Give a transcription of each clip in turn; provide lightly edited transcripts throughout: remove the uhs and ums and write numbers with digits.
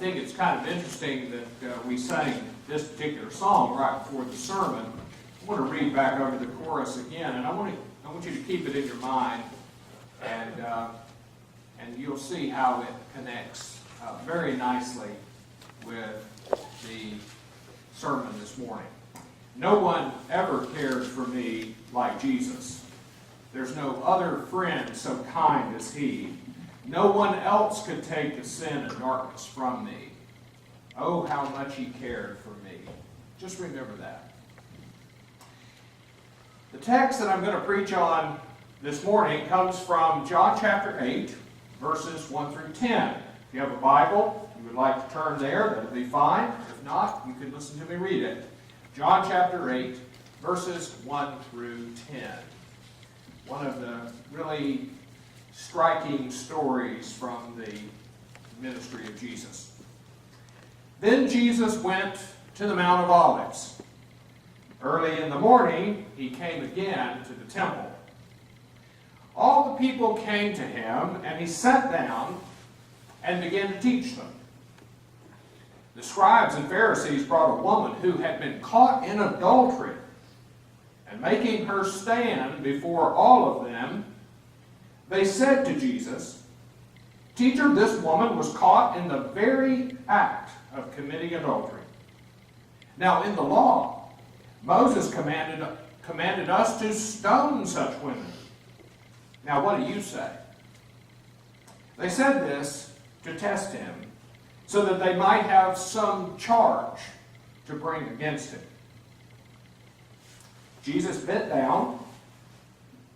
think it's kind of interesting that we sang this particular song right before the sermon. I want to read back over the chorus again, and I want you to keep it in your mind, and you'll see how it connects very nicely with the sermon this morning. No one ever cared for me like Jesus. There's no other friend so kind as he. No one else could take the sin and darkness from me. Oh, how much he cared for me. Just remember that. The text that I'm going to preach on this morning comes from John chapter 8, verses 1 through 10. If you have a Bible, you would like to turn there, that would be fine. If not, you can listen to me read it. John chapter 8, verses 1 through 10. One of the really striking stories from the ministry of Jesus. Then Jesus went to the Mount of Olives. Early in the morning, he came again to the temple. All the people came to him, and he sat down and began to teach them. The scribes and Pharisees brought a woman who had been caught in adultery, and making her stand before all of them, they said to Jesus, "Teacher, this woman was caught in the very act of committing adultery. Now in the law, Moses commanded us to stone such women. Now what do you say?" They said this to test him, so that they might have some charge to bring against him. Jesus bent down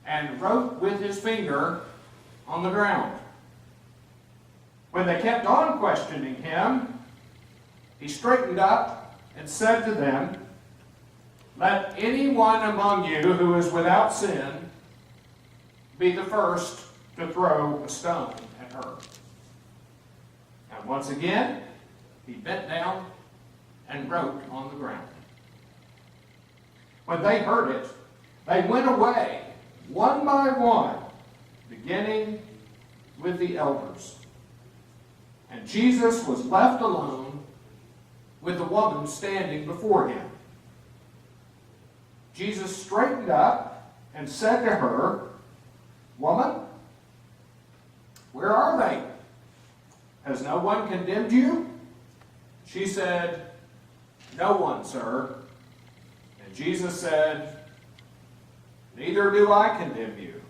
and wrote with his finger on the ground. When they kept on questioning him, he straightened up and said to them, "Let anyone among you who is without sin be the first to throw a stone at her." And once again, he bent down and wrote on the ground. When they heard it, they went away, one by one, beginning with the elders. And Jesus was left alone with the woman standing before him. Jesus straightened up and said to her, "Woman, where are they? Has no one condemned you?" She said, "No one, sir." And Jesus said, "Neither do I condemn you.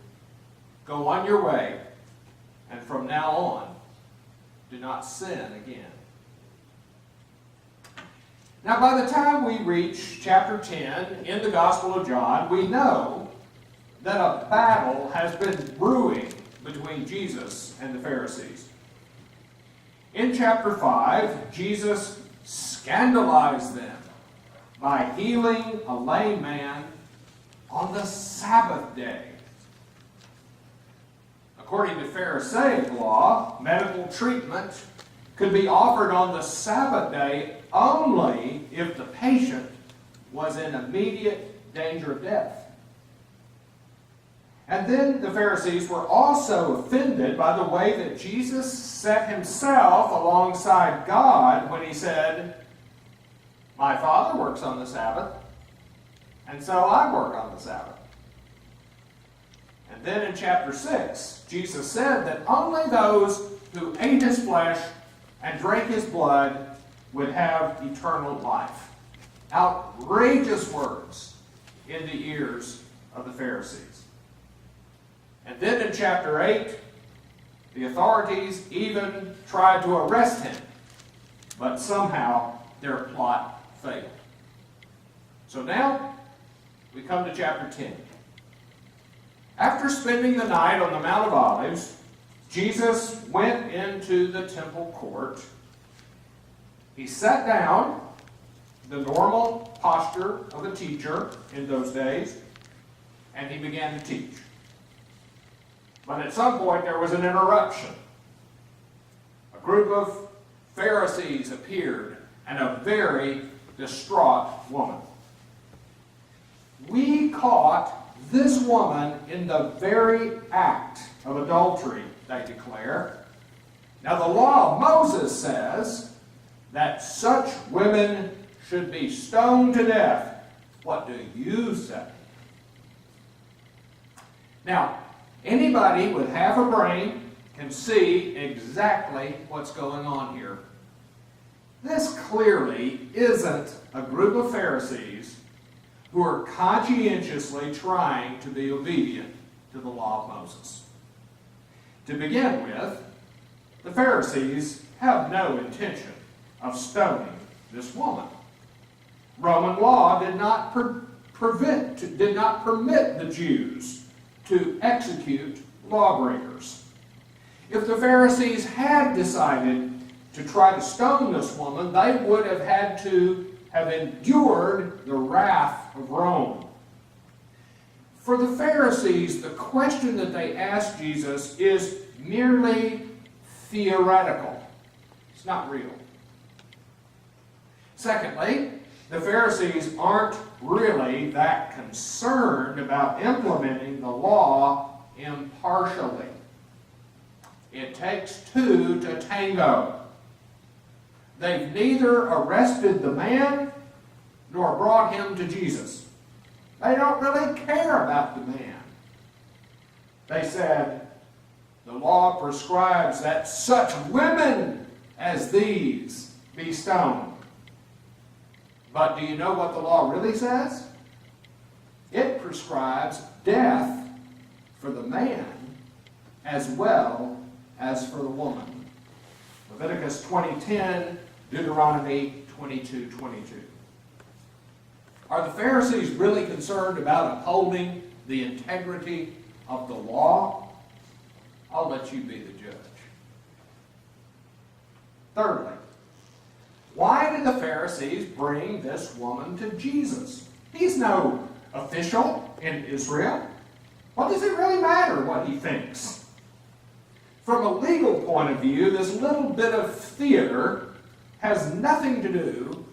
Go on your way, and from now on, do not sin again." Now, by the time we reach chapter 10 in the Gospel of John, we know that a battle has been brewing between Jesus and the Pharisees. In chapter 5, Jesus scandalized them by healing a lame man on the Sabbath day. According to Pharisaic law, medical treatment could be offered on the Sabbath day only if the patient was in immediate danger of death. And then the Pharisees were also offended by the way that Jesus set himself alongside God when he said, "My Father works on the Sabbath, and so I work on the Sabbath." And then in chapter 6, Jesus said that only those who ate his flesh and drank his blood would have eternal life. Outrageous words in the ears of the Pharisees. And then in chapter 8, the authorities even tried to arrest him, but somehow their plot failed. So now we come to chapter 10. After spending the night on the Mount of Olives, Jesus went into the temple court. He sat down, the normal posture of a teacher in those days, and he began to teach. But at some point there was an interruption. A group of Pharisees appeared, and a very distraught woman. "We caught this woman in the very act of adultery," they declare. "Now the law of Moses says that such women should be stoned to death. What do you say?" Now, anybody with half a brain can see exactly what's going on here. This clearly isn't a group of Pharisees who are conscientiously trying to be obedient to the law of Moses. To begin with, the Pharisees have no intention of stoning this woman. Roman law did not permit the Jews to execute lawbreakers. If the Pharisees had decided to try to stone this woman, they would have had to have endured the wrath of Rome. For the Pharisees, the question that they asked Jesus is merely theoretical. It's not real. Secondly, the Pharisees aren't really that concerned about implementing the law impartially. It takes two to tango. They've neither arrested the man nor brought him to Jesus. They don't really care about the man. They said, "The law prescribes that such women as these be stoned." But do you know what the law really says? It prescribes death for the man as well as for the woman. Leviticus 20:10, Deuteronomy 22:22. Are the Pharisees really concerned about upholding the integrity of the law? I'll let you be the judge. Thirdly, why did the Pharisees bring this woman to Jesus? He's no official in Israel. What does it really matter what he thinks? From a legal point of view, this little bit of theater has nothing to do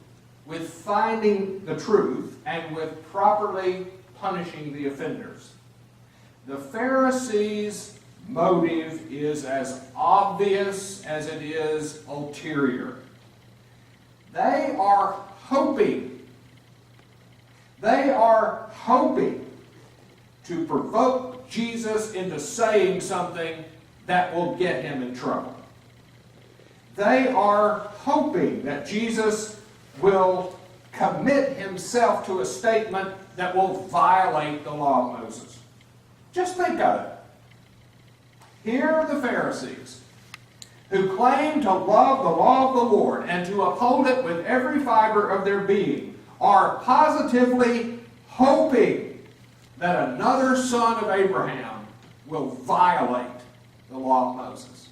with finding the truth and with properly punishing the offenders. The Pharisees' motive is as obvious as it is ulterior. They are hoping to provoke Jesus into saying something that will get him in trouble. They are hoping that Jesus will commit himself to a statement that will violate the law of Moses. Just think of it. Here are the Pharisees who claim to love the law of the Lord and to uphold it with every fiber of their being, are positively hoping that another son of Abraham will violate the law of Moses.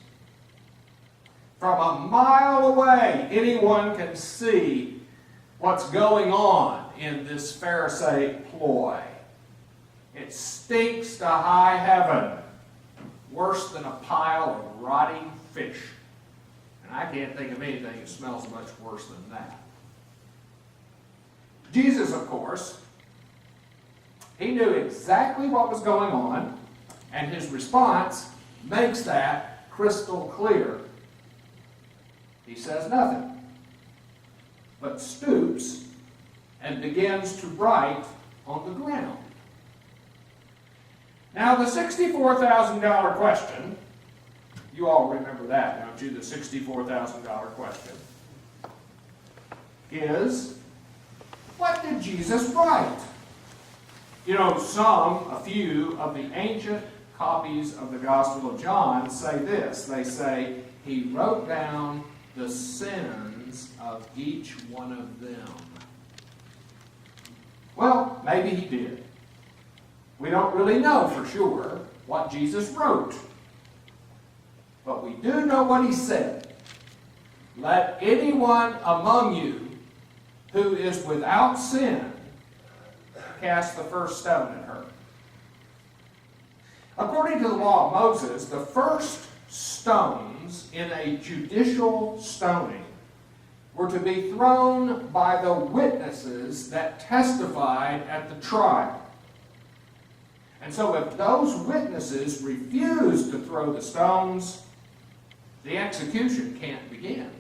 From a mile away, anyone can see what's going on in this Pharisaic ploy. It stinks to high heaven, worse than a pile of rotting fish. And I can't think of anything that smells much worse than that. Jesus, of course, he knew exactly what was going on, and his response makes that crystal clear. He says nothing, but stoops and begins to write on the ground. Now, the $64,000 question, you all remember that, don't you? The $64,000 question is, what did Jesus write? You know, a few of the ancient copies of the Gospel of John say this. They say, he wrote down the sins of each one of them. Well, maybe he did. We don't really know for sure what Jesus wrote. But we do know what he said. Let anyone among you who is without sin cast the first stone at her. According to the law of Moses, the first stones in a judicial stoning were to be thrown by the witnesses that testified at the trial. And so if those witnesses refuse to throw the stones, the execution can't begin.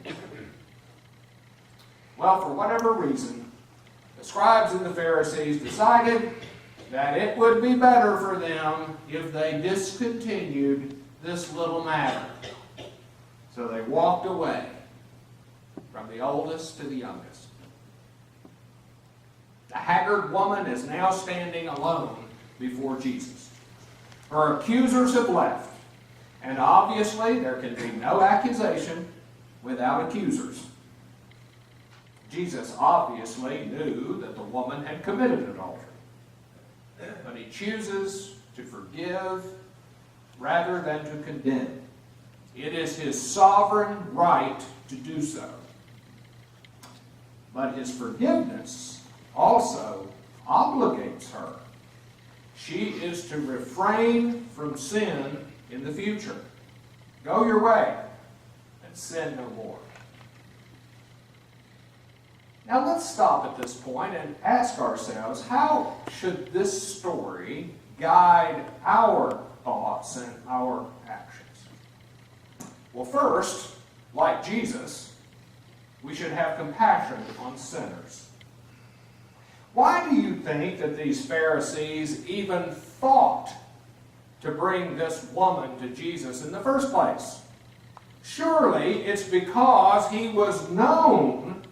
Well, for whatever reason, the scribes and the Pharisees decided that it would be better for them if they discontinued this little matter. So they walked away from the oldest to the youngest. The haggard woman is now standing alone before Jesus. Her accusers have left, and obviously there can be no accusation without accusers. Jesus obviously knew that the woman had committed adultery, but he chooses to forgive rather than to condemn. It is his sovereign right to do so. But his forgiveness also obligates her. She is to refrain from sin in the future. Go your way and sin no more. Now let's stop at this point and ask ourselves, how should this story guide our thoughts and our actions? Well, first, like Jesus, we should have compassion on sinners. Why do you think that these Pharisees even thought to bring this woman to Jesus in the first place? Surely it's because he was known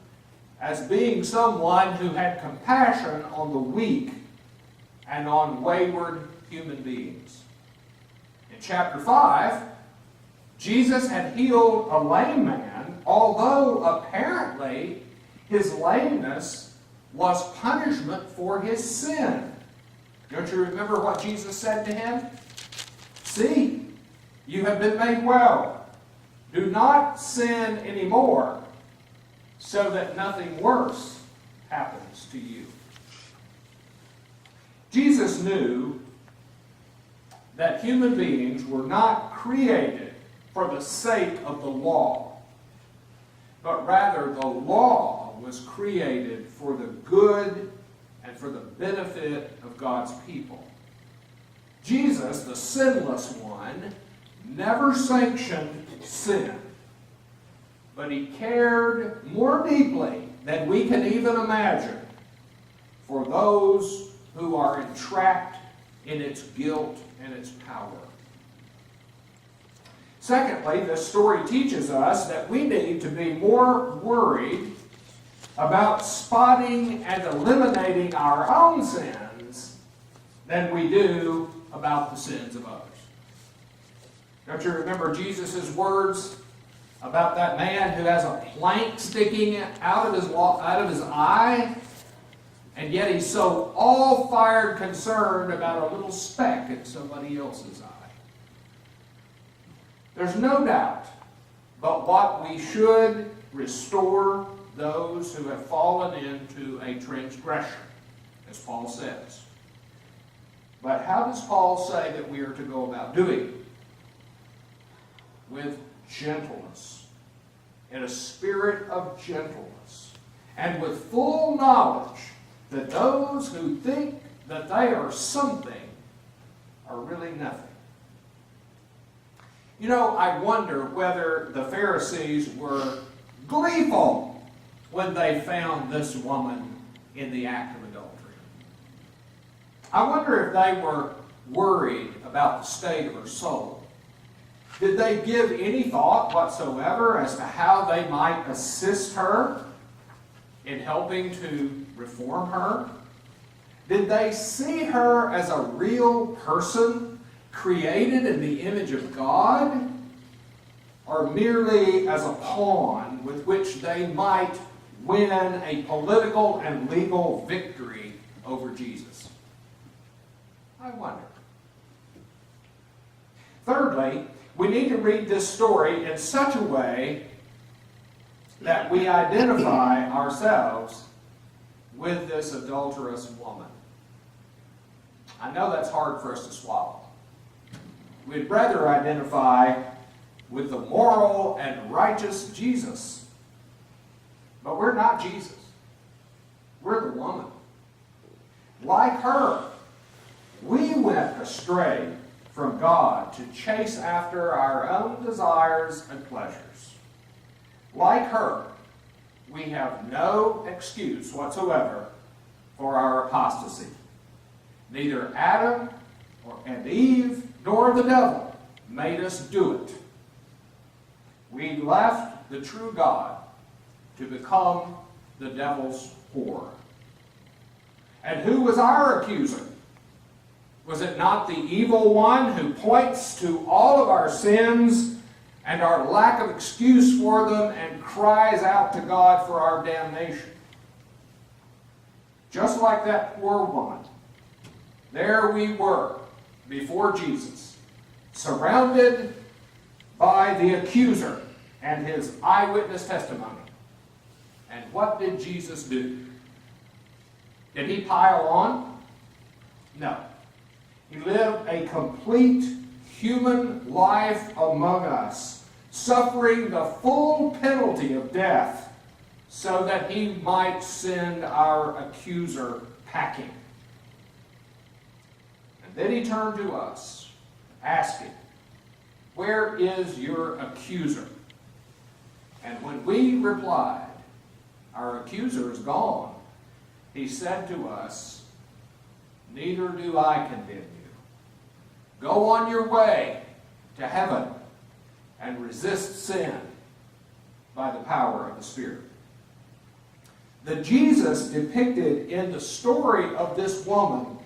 as being someone who had compassion on the weak and on wayward human beings. In chapter 5, Jesus had healed a lame man, although apparently his lameness was punishment for his sin. Don't you remember what Jesus said to him? See, you have been made well. Do not sin anymore, so that nothing worse happens to you. Jesus knew that human beings were not created for the sake of the law, but rather the law was created for the good and for the benefit of God's people. Jesus, the sinless one, never sanctioned sin, but he cared more deeply than we can even imagine for those who are entrapped in its guilt and its power. Secondly, this story teaches us that we need to be more worried about spotting and eliminating our own sins than we do about the sins of others. Don't you remember Jesus' words about that man who has a plank sticking out of his eye, and yet he's so all-fired concerned about a little speck in somebody else's eye? There's no doubt but what we should restore those who have fallen into a transgression, as Paul says. But how does Paul say that we are to go about doing it? With gentleness, in a spirit of gentleness, and with full knowledge that those who think that they are something are really nothing. You know, I wonder whether the Pharisees were gleeful when they found this woman in the act of adultery. I wonder if they were worried about the state of her soul. Did they give any thought whatsoever as to how they might assist her in helping to reform her? Did they see her as a real person created in the image of God, or merely as a pawn with which they might win a political and legal victory over Jesus? I wonder. Thirdly, we need to read this story in such a way that we identify ourselves with this adulterous woman. I know that's hard for us to swallow. We'd rather identify with the moral and righteous Jesus. But we're not Jesus. We're the woman. Like her, we went astray from God to chase after our own desires and pleasures. Like her, we have no excuse whatsoever for our apostasy. Neither Adam and Eve nor the devil made us do it. We left the true God to become the devil's whore. And who was our accuser? Was it not the evil one who points to all of our sins and our lack of excuse for them and cries out to God for our damnation? Just like that poor woman, there we were before Jesus, surrounded by the accuser and his eyewitness testimony. And what did Jesus do? Did he pile on? No. He lived a complete human life among us, suffering the full penalty of death so that he might send our accuser packing. And then he turned to us, asking, "Where is your accuser?" And when we replied, "Our accuser is gone," he said to us, "Neither do I condemn you. Go on your way to heaven and resist sin by the power of the Spirit." The Jesus depicted in the story of this woman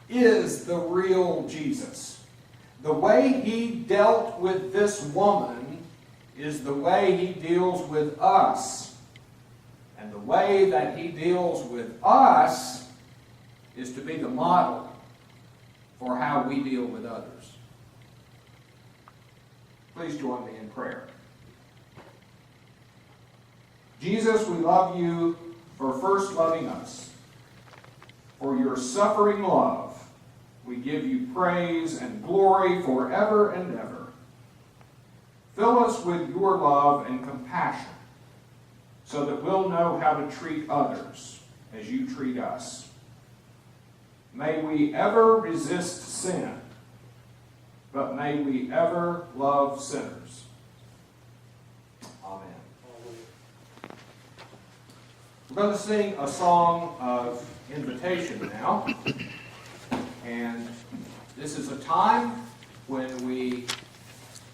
is the real Jesus. The way he dealt with this woman is the way he deals with us. And the way that he deals with us is to be the model for how we deal with others. Please join me in prayer. Jesus, we love you for first loving us. For your suffering love, we give you praise and glory forever and ever. Fill us with your love and compassion so that we'll know how to treat others as you treat us. May we ever resist sin, but may we ever love sinners. Amen. We're going to sing a song of invitation now. And this is a time when we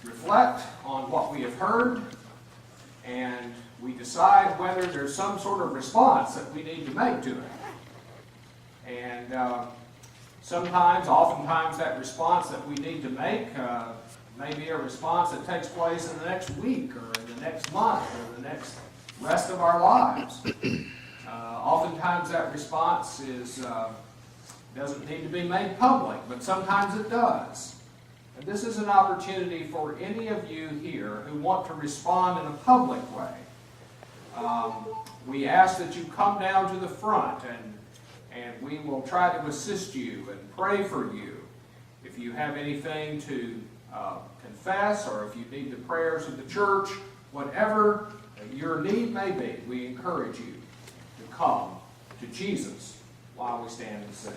reflect on what we have heard and we decide whether there's some sort of response that we need to make to it. And oftentimes that response that we need to make may be a response that takes place in the next week or in the next month or the next rest of our lives. Oftentimes that response doesn't need to be made public, but sometimes it does. And this is an opportunity for any of you here who want to respond in a public way. We ask that you come down to the front and we will try to assist you and pray for you. If you have anything to confess or if you need the prayers of the church, whatever your need may be, we encourage you to come to Jesus while we stand and sing.